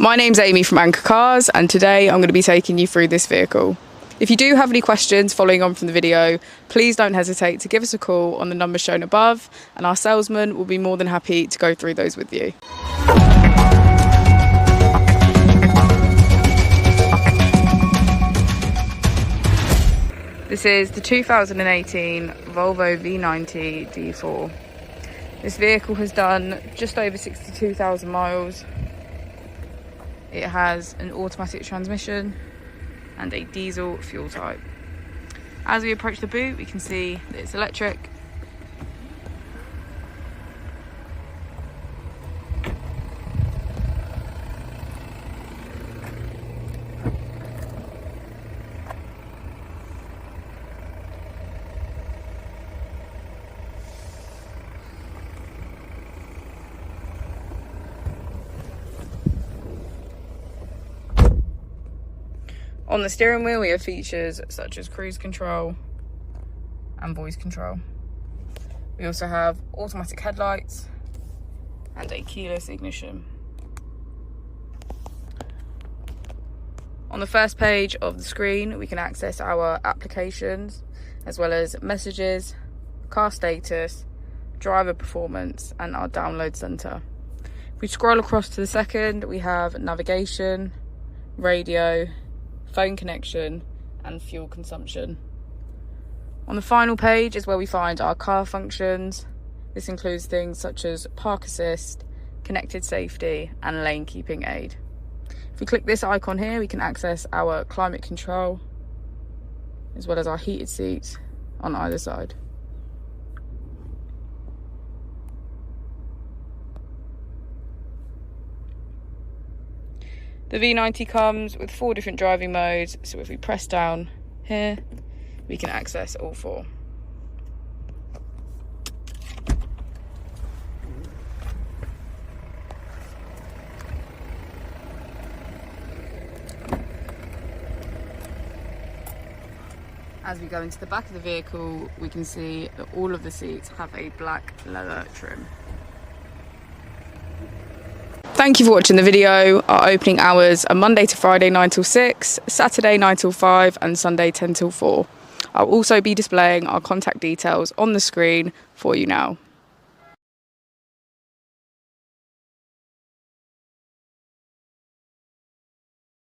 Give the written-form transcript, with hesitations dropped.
My name's Amy from Anchor Cars, and today I'm going to be taking you through this vehicle. If you do have any questions following on from the video, please don't hesitate to give us a call on the number shown above, and our salesman will be more than happy to go through those with you. This is the 2018 Volvo V90 D4. This vehicle has done just over 62,000 miles. It has an automatic transmission and a diesel fuel type. As we approach the boot, we can see that it's electric. On the steering wheel, we have features such as cruise control and voice control. We also have automatic headlights and a keyless ignition. On the first page of the screen, we can access our applications as well as messages, car status, driver performance, and our download center. If we scroll across to the second, we have navigation, radio, phone connection, and fuel consumption. On the final page is where we find our car functions. This includes things such as park assist, connected safety, and lane keeping aid. If we click this icon here, we can access our climate control as well as our heated seats on either side. The V90 comes with 4 different driving modes, so if we press down here, we can access all 4. As we go into the back of the vehicle, we can see that all of the seats have a black leather trim. Thank you for watching the video. Our opening hours are Monday to Friday 9 till 6, Saturday 9 till 5, and Sunday 10 till 4. I'll also be displaying our contact details on the screen for you now.